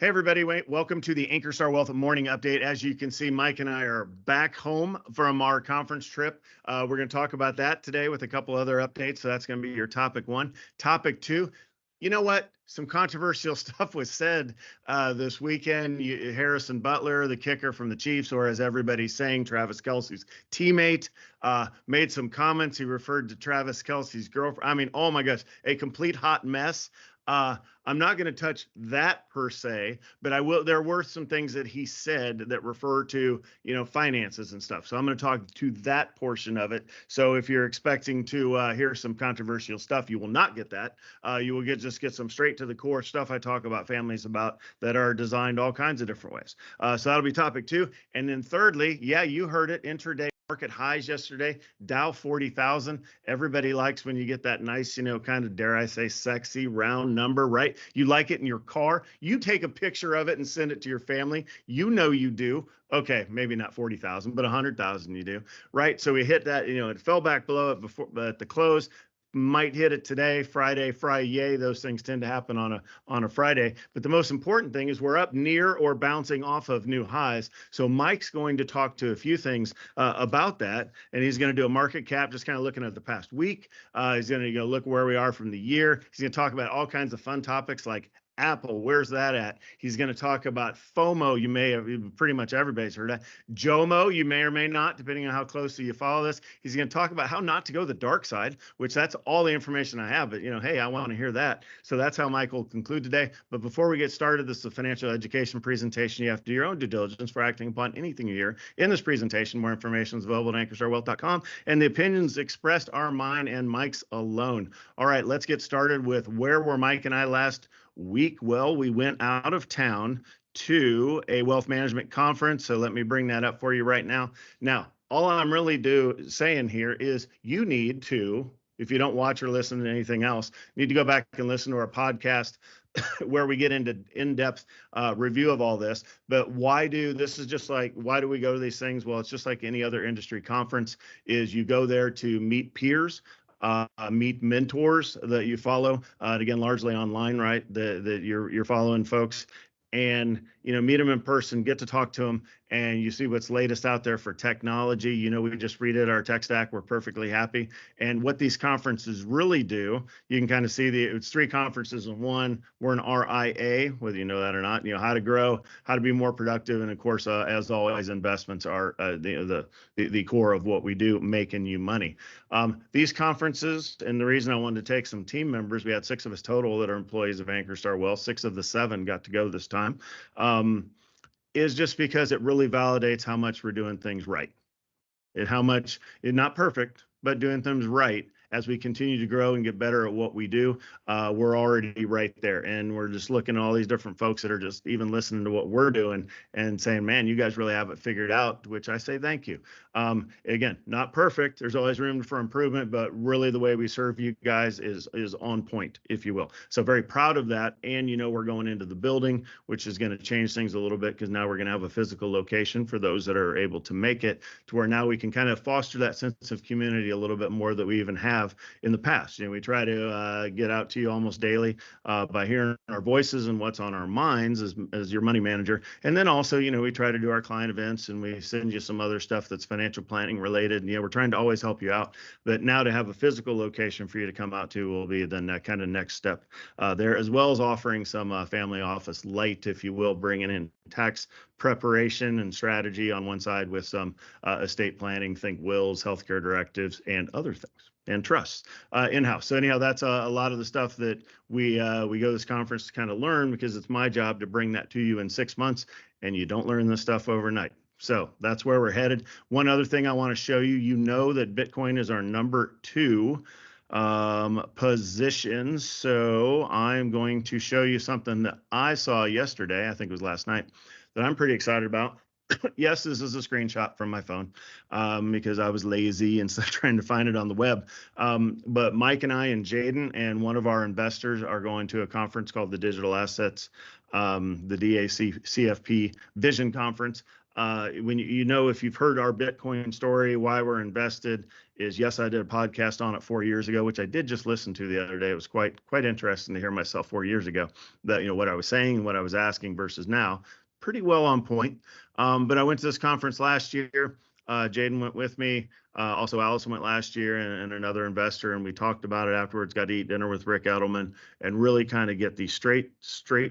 Hey everybody, welcome to the Ankerstar Wealth Morning Update. As you can see, Mike and I are back home from our conference trip. We're going to talk about that today with a couple other updates. So that's going to be your topic one. Topic two, you know what? Some controversial stuff was said this weekend. Harrison Butker, the kicker from the Chiefs, or as everybody's saying, Travis Kelce's teammate, made some comments. He referred to Travis Kelce's girlfriend. I mean, oh my gosh, a complete hot mess. I'm not going to touch that per se, but I will. There were some things that he said that refer to, finances and stuff. So I'm going to talk to that portion of it. So if you're expecting to hear some controversial stuff, you will not get that. You will just get some straight to the core stuff I talk about families about that are designed all kinds of different ways. So that'll be topic two. And then thirdly, yeah, you heard it, intraday market highs yesterday, Dow 40,000. Everybody likes when you get that nice, kind of, dare I say, sexy round number, right? You like it in your car. You take a picture of it and send it to your family. You do. Okay, maybe not 40,000, but 100,000 you do, right? So we hit that, it fell back below it before, but at the close, might hit it today, Friday, yay. Those things tend to happen on a Friday. But the most important thing is we're up near or bouncing off of new highs. So Mike's going to talk to a few things about that, and he's going to do a market cap, just kind of looking at the past week. He's going to look where we are from the year. He's going to talk about all kinds of fun topics like Apple, where's that at? He's going to talk about FOMO. You may have, pretty much everybody's heard that. JOMO, you may or may not, depending on how closely you follow this. He's going to talk about how not to go the dark side, which that's all the information I have. But, hey, I want to hear that. So that's how Mike will conclude today. But before we get started, this is a financial education presentation. You have to do your own due diligence for acting upon anything you hear in this presentation. More information is available at ankerstarwealth.com. And the opinions expressed are mine and Mike's alone. All right, let's get started with where were Mike and I last week. Well, we went out of town to a wealth management conference. So let me bring that up for you right now. Now, all I'm really saying here is you need to, if you don't watch or listen to anything else, need to go back and listen to our podcast where we get into in-depth review of all this. But why do we go to these things? Well, it's just like any other industry conference is you go there to meet peers, meet mentors that you follow, again, largely online, right? That you're following folks, and meet them in person, get to talk to them, and you see what's latest out there for technology. We just redid our tech stack. We're perfectly happy. And what these conferences really do, you can kind of see it's three conferences in one. We're an RIA, whether you know that or not. How to grow, how to be more productive, and of course, as always, investments are the core of what we do, making you money. These conferences, and the reason I wanted to take some team members, we had 6 of us total that are employees of Ankerstar Wealth. 6 of the 7 got to go this time. Is just because it really validates how much we're doing things right. Not perfect, but doing things right. As we continue to grow and get better at what we do, we're already right there. And we're just looking at all these different folks that are just even listening to what we're doing and saying, man, you guys really have it figured out, which I say thank you. Again, not perfect. There's always room for improvement, but really the way we serve you guys is on point, if you will. So very proud of that. And, we're going into the building, which is going to change things a little bit because now we're going to have a physical location for those that are able to make it, to where now we can kind of foster that sense of community a little bit more that we even have in the past. We try to get out to you almost daily by hearing our voices and what's on our minds as your money manager. And then also, we try to do our client events, and we send you some other stuff that's financial planning related. And, we're trying to always help you out. But now to have a physical location for you to come out to will be the kind of next step there, as well as offering some family office light, if you will, bringing in tax preparation and strategy on one side with some estate planning, think wills, healthcare directives, and other things, and trusts in-house. So anyhow, that's a lot of the stuff that we go to this conference to kind of learn, because it's my job to bring that to you in 6 months, and you don't learn this stuff overnight. So that's where we're headed. One other thing I want to show you, that Bitcoin is our number 2 position. So I'm going to show you something that I saw yesterday, I think it was last night, that I'm pretty excited about. Yes, this is a screenshot from my phone because I was lazy instead of trying to find it on the web. But Mike and I and Jaden and one of our investors are going to a conference called the Digital Assets, the DAC CFP Vision Conference. when you know, if you've heard our Bitcoin story, why we're invested is, yes, I did a podcast on it 4 years ago, which I did just listen to the other day. It was quite interesting to hear myself 4 years ago, that, you know, what I was saying and what I was asking versus now, pretty well on point. But I went to this conference last year. Jaden went with me. Also, Allison went last year, and another investor, and we talked about it afterwards. Got to eat dinner with Rick Edelman and really kind of get the straight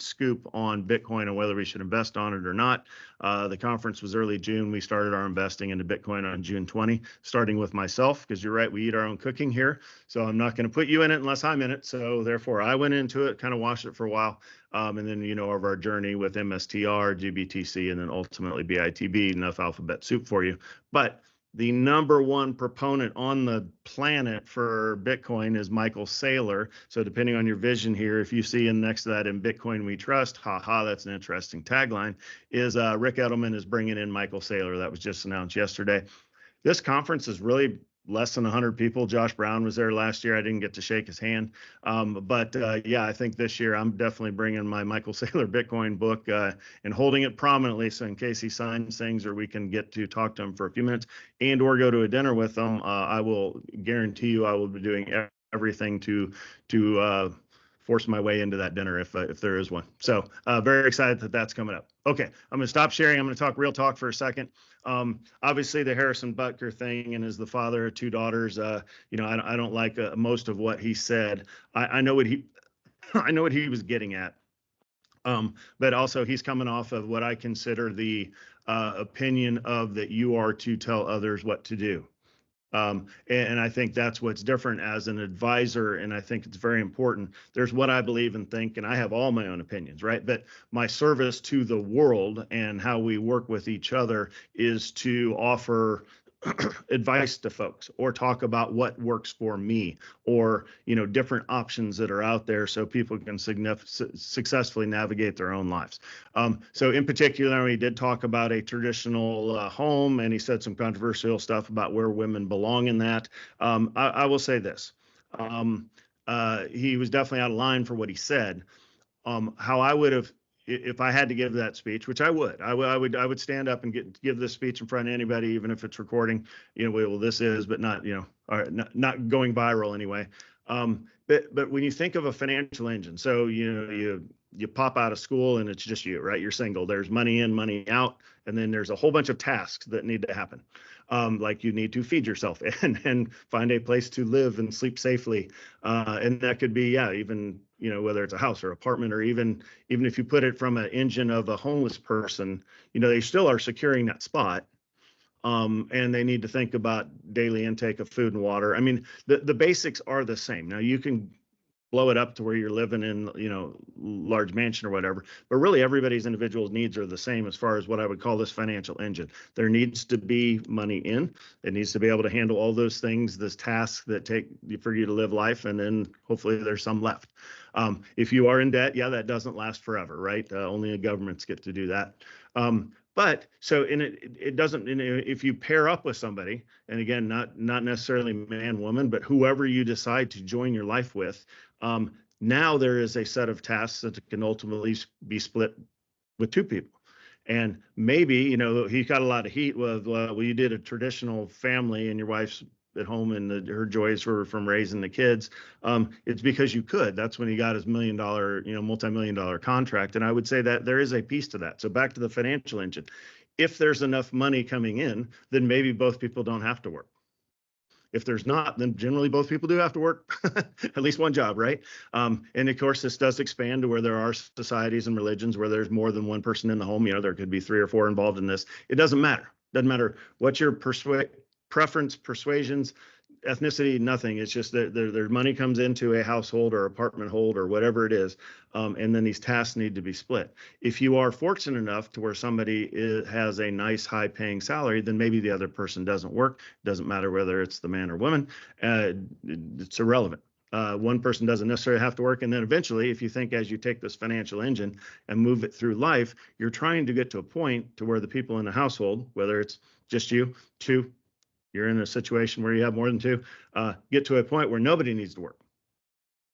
scoop on Bitcoin and whether we should invest on it or not. The conference was early June. We started our investing into Bitcoin on June 20, starting with myself, because you're right, we eat our own cooking here. So I'm not going to put you in it unless I'm in it. So therefore, I went into it, kind of watched it for a while. And then, you know, of our journey with MSTR, GBTC, and then ultimately BITB, enough alphabet soup for you. But the number one proponent on the planet for Bitcoin is Michael Saylor. So depending on your vision here, if you see in next to that, "In Bitcoin We Trust," that's an interesting tagline, is Rick Edelman is bringing in Michael Saylor. That was just announced yesterday. This conference is really less than 100 people. Josh Brown was there last year. I didn't get to shake his hand. But yeah, I think this year I'm definitely bringing my Michael Saylor Bitcoin book and holding it prominently. So in case he signs things or we can get to talk to him for a few minutes and or go to a dinner with him, I will guarantee you I will be doing everything to force my way into that dinner if there is one. So very excited that that's coming up. Okay, I'm going to stop sharing. I'm going to talk real talk for a second. Obviously the Harrison Butker thing, and as the father of 2 daughters, you know, I don't like most of what he said. I know what he I know what he was getting at. But also he's coming off of what I consider the opinion of that you are to tell others what to do. And I think that's what's different as an advisor. And I think it's very important. There's what I believe and think, and I have all my own opinions, right? But my service to the world and how we work with each other is to offer advice to folks or talk about what works for me, or, you know, different options that are out there so people can successfully navigate their own lives. So in particular, he did talk about a traditional home, and he said some controversial stuff about where women belong in that. I will say this. He was definitely out of line for what he said. How I would have, if I had to give that speech, which I would stand up and give this speech in front of anybody, even if it's recording, you know, well, this is, but not, you know, not going viral anyway. But when you think of a financial engine, so, you know, you pop out of school and it's just you, right? You're single. There's money in, money out, and then there's a whole bunch of tasks that need to happen. Like you need to feed yourself and find a place to live and sleep safely. And that could be, yeah, even, you know, whether it's a house or apartment, or even if you put it from an engine of a homeless person, you know, they still are securing that spot. And they need to think about daily intake of food and water. I mean, the basics are the same. Now you can blow it up to where you're living in, you know, large mansion or whatever, but really everybody's individual needs are the same as far as what I would call this financial engine. There needs to be money in. It needs to be able to handle all those things, this task that take for you to live life, and then hopefully there's some left. If you are in debt, yeah, that doesn't last forever, right? Only the governments get to do that. But so in it doesn't, if you pair up with somebody, and again, not necessarily man, woman, but whoever you decide to join your life with, now there is a set of tasks that can ultimately be split with 2 people. And maybe, you know, he got a lot of heat with, well, you did a traditional family and your wife's at home and her joys were from raising the kids. It's because you could. That's when he got his $1 million, you know, multi-million-dollar contract. And I would say that there is a piece to that. So back to the financial engine. If there's enough money coming in, then maybe both people don't have to work. If there's not, then generally both people do have to work, at least one job, right? And of course, this does expand to where there are societies and religions where there's more than one person in the home. You know, there could be 3 or 4 involved in this. It doesn't matter. Doesn't matter what your preference, persuasions, ethnicity, nothing. It's just that their money comes into a household or apartment hold or whatever it is, and then these tasks need to be split. If you are fortunate enough to where somebody has a nice high-paying salary, then maybe the other person doesn't work. Doesn't matter whether it's the man or woman. It's irrelevant. One person doesn't necessarily have to work. And then eventually, if you think as you take this financial engine and move it through life, you're trying to get to a point to where the people in the household, whether it's just you, 2, you're in a situation where you have more than 2, get to a point where nobody needs to work.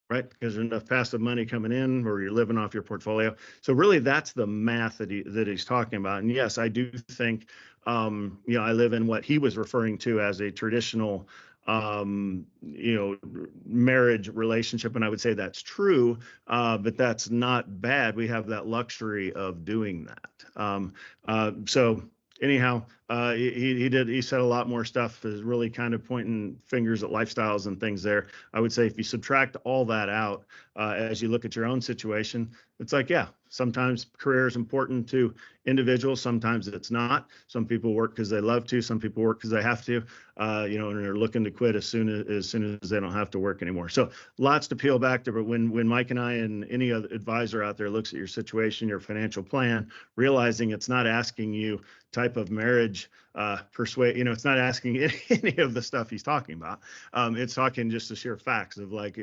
right? Because there's enough passive money coming in, or you're living off your portfolio. So really, that's the math that he's talking about. And yes, I do think, I live in what he was referring to as a traditional, marriage relationship, and I would say that's true, but that's not bad. We have that luxury of doing that. So anyhow, he said a lot more stuff, is really kind of pointing fingers at lifestyles and things there. I would say if you subtract all that out, as you look at your own situation, it's like, yeah, sometimes career is important to individuals. Sometimes it's not. Some people work because they love to. Some people work because they have to, and they're looking to quit as soon as they don't have to work anymore. So lots to peel back there. But when Mike and I and any other advisor out there looks at your situation, your financial plan, realizing it's not asking you type of marriage persuade, it's not asking any of the stuff he's talking about. It's talking just the sheer facts of like,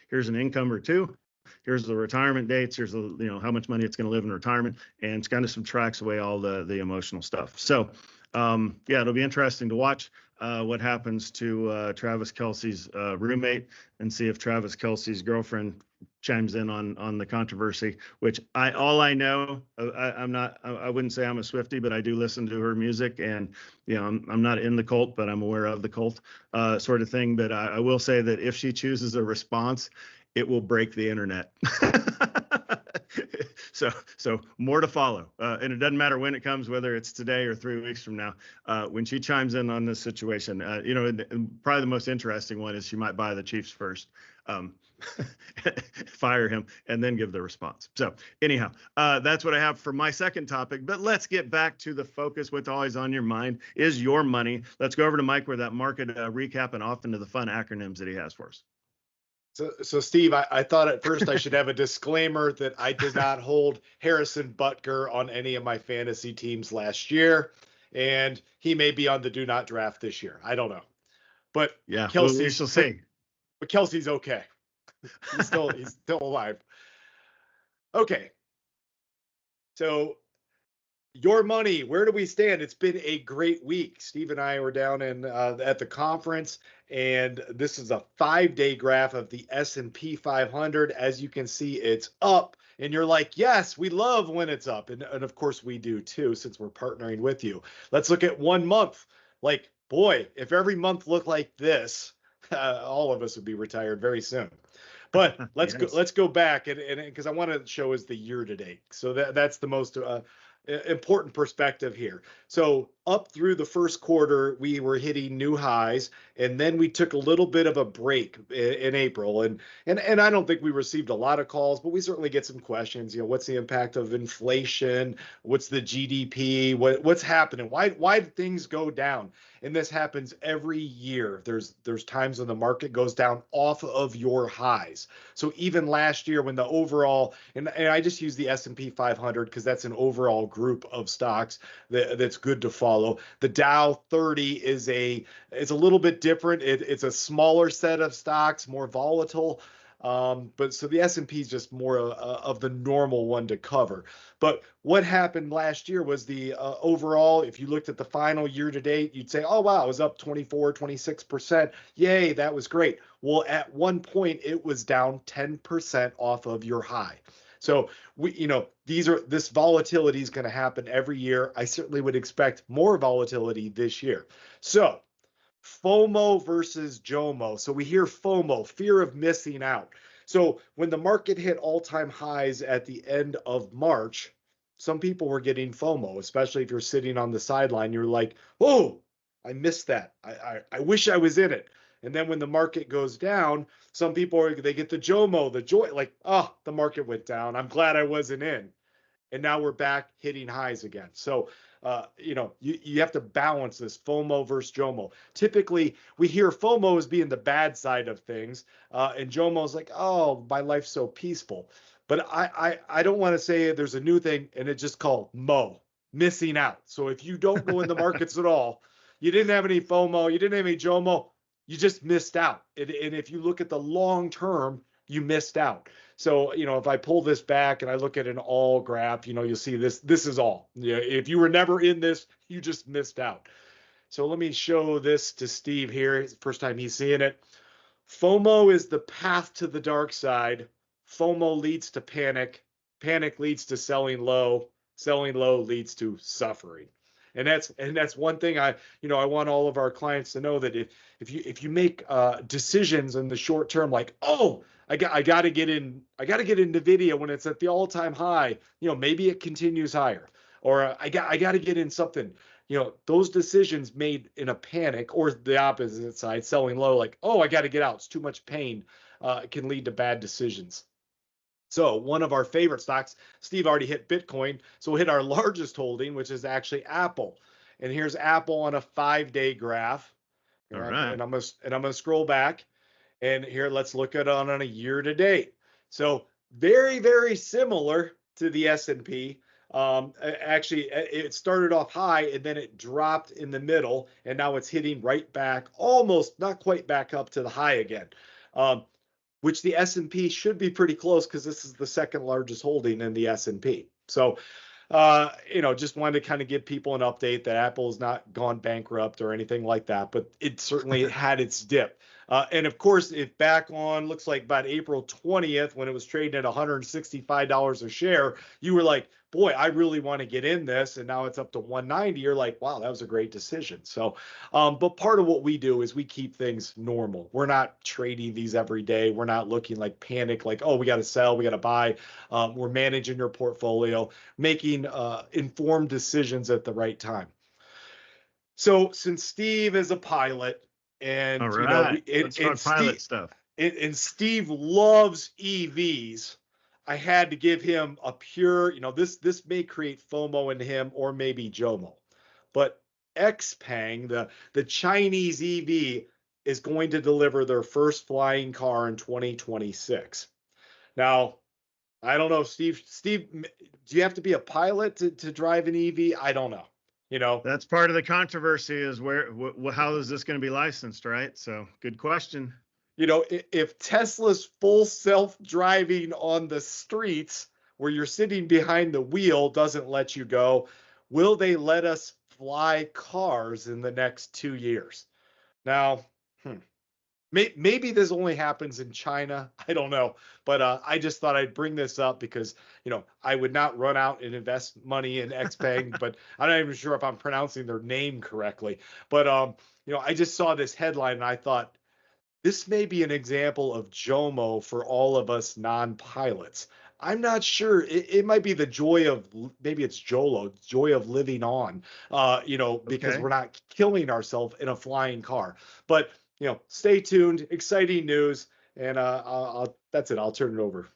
here's an income or two. Here's the retirement dates. Here's how much money it's going to live in retirement, and it's kind of subtracts away all the emotional stuff. So, it'll be interesting to watch what happens to Travis Kelce's roommate, and see if Travis Kelce's girlfriend chimes in on the controversy. Which I wouldn't say I'm a Swiftie, but I do listen to her music, and I'm not in the cult, but I'm aware of the cult sort of thing. But I will say that if she chooses a response, it will break the internet. So more to follow. And it doesn't matter when it comes, whether it's today or 3 weeks from now. When she chimes in on this situation, and probably the most interesting one is she might buy the Chiefs first, fire him, and then give the response. So anyhow, that's what I have for my second topic. But let's get back to the focus. What's always on your mind is your money. Let's go over to Mike with that market recap and off into the fun acronyms that he has for us. So Steve, I thought at first I should have a disclaimer that I did not hold Harrison Butker on any of my fantasy teams last year, and he may be on the do not draft this year. I don't know, but yeah, we shall see. But Kelsey's okay. He's still alive. Okay, so your money, where do we stand? It's been a great week. Steve and I were down at the conference, and this is a 5-day graph of the S&P 500. As you can see, it's up, and you're like, yes, we love when it's up. And of course we do too, since we're partnering with you. Let's look at 1 month. Like, boy, if every month looked like this, all of us would be retired very soon. But let's go back, and because I want to show us the year to date. So that's the most important perspective here. So up through the first quarter, we were hitting new highs, and then we took a little bit of a break in April. And I don't think we received a lot of calls, but we certainly get some questions. What's the impact of inflation? What's the GDP? What's happening? Why did things go down? And this happens every year. There's times when the market goes down off of your highs. So even last year, when the overall, and I just use the S&P 500 because that's an overall group of stocks that's good to follow. The Dow 30 is a little bit different. It's a smaller set of stocks, more volatile. But so the S&P is just more of the normal one to cover. But what happened last year was the overall, if you looked at the final year to date, you'd say, oh, wow, it was up 24, 26%. Yay, that was great. Well, at one point, it was down 10% off of your high. So this volatility is going to happen every year. I certainly would expect more volatility this year. So FOMO versus JOMO. So we hear FOMO, fear of missing out. So when the market hit all-time highs at the end of March, some people were getting FOMO, especially if you're sitting on the sideline. You're like, oh, I missed that. I wish I was in it. And then when the market goes down, some people, they get the JOMO, the joy, like, oh, the market went down. I'm glad I wasn't in. And now we're back hitting highs again. So, you have to balance this FOMO versus JOMO. Typically, we hear FOMO as being the bad side of things, and JOMO is like, oh, my life's so peaceful. But I don't want to say there's a new thing, and it's just called MO, missing out. So if you don't go in the markets at all, you didn't have any FOMO, you didn't have any JOMO, you just missed out. And if you look at the long term, you missed out. So, if I pull this back and I look at an all graph, you'll see this is all. If you were never in this, you just missed out. So let me show this to Steve here. It's the first time he's seeing it. FOMO is the path to the dark side. FOMO leads to panic. Panic leads to selling low. Selling low leads to suffering. And that's one thing I want all of our clients to know, that if you make decisions in the short term, like, oh, I got to get in Nvidia when it's at the all-time high, maybe it continues higher, or I got to get in something. Those decisions made in a panic, or the opposite side, selling low, like, oh, I got to get out, it's too much pain, can lead to bad decisions. So one of our favorite stocks, Steve already hit Bitcoin, so we'll hit our largest holding, which is actually Apple. And here's Apple on a 5-day graph. All right. And I'm gonna scroll back, and here let's look at it on a year to date. So very, very similar to the S&P. Actually, it started off high and then it dropped in the middle, and now it's hitting right back, almost not quite back up to the high again. Which the S&P should be pretty close, because this is the second largest holding in the S&P. So, just wanted to kind of give people an update that Apple's not gone bankrupt or anything like that, but it certainly had its dip. And of course, if back on, looks like about April 20th, when it was trading at $165 a share, you were like, boy, I really want to get in this. And now it's up to 190. You're like, wow, that was a great decision. So, but part of what we do is we keep things normal. We're not trading these every day. We're not looking like panic, like, oh, we got to sell, we got to buy. We're managing your portfolio, making informed decisions at the right time. So since Steve is a pilot, and all right, let's talk pilot stuff. And Steve loves EVs, I had to give him a pure, this may create FOMO in him, or maybe JOMO, but XPeng, the Chinese EV, is going to deliver their first flying car in 2026. Now, I don't know, Steve, do you have to be a pilot to drive an EV? I don't know. That's part of the controversy, is how is this going to be licensed, right? So good question. If Tesla's full self-driving on the streets, where you're sitting behind the wheel, doesn't let you go, will they let us fly cars in the next 2 years? Now, maybe this only happens in China. I don't know. But I just thought I'd bring this up because, I would not run out and invest money in XPeng, but I'm not even sure if I'm pronouncing their name correctly. But, I just saw this headline and I thought, this may be an example of JOMO for all of us non-pilots. I'm not sure. It might be the joy of, maybe it's JOLO, joy of living on, because we're not killing ourselves in a flying car. But, stay tuned. Exciting news. And that's it. I'll turn it over.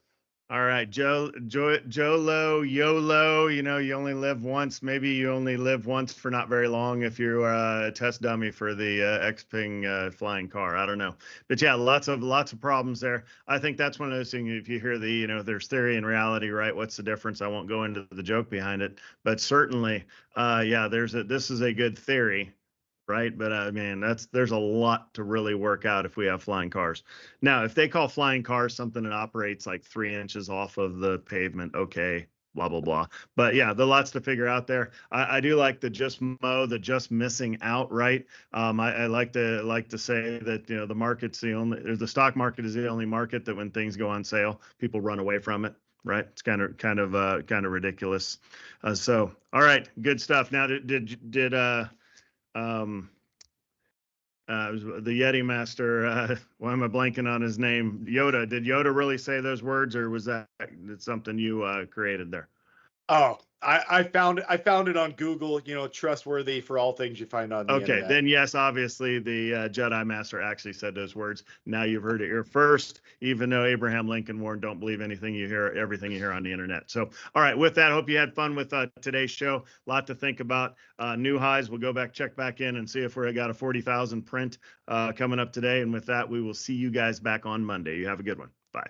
All right, JOLO, YOLO, you only live once. Maybe you only live once for not very long if you're a test dummy for the XPeng flying car. I don't know. But yeah, lots of problems there. I think that's one of those things, if you hear there's theory and reality, right? What's the difference? I won't go into the joke behind it. But certainly, this is a good theory. Right. But there's a lot to really work out if we have flying cars. Now, if they call flying cars something that operates like 3 inches off of the pavement, okay, blah, blah, blah. But yeah, there are lots to figure out there. I do like the just missing out, right? I like to say that, the market's the stock market is the only market that when things go on sale, people run away from it. Right. It's kind of ridiculous. So, all right, good stuff. Now, the Yeti master, why am I blanking on his name? Yoda. Did Yoda really say those words, or was that something you created there? Oh, I found it on Google, trustworthy for all things you find on the internet. Then yes, obviously the Jedi Master actually said those words. Now you've heard it here first, even though Abraham Lincoln warned, don't believe everything you hear on the internet. So, all right, with that, hope you had fun with today's show. A lot to think about. New highs. We'll go back, check back in and see if we got a 40,000 print coming up today. And with that, we will see you guys back on Monday. You have a good one. Bye.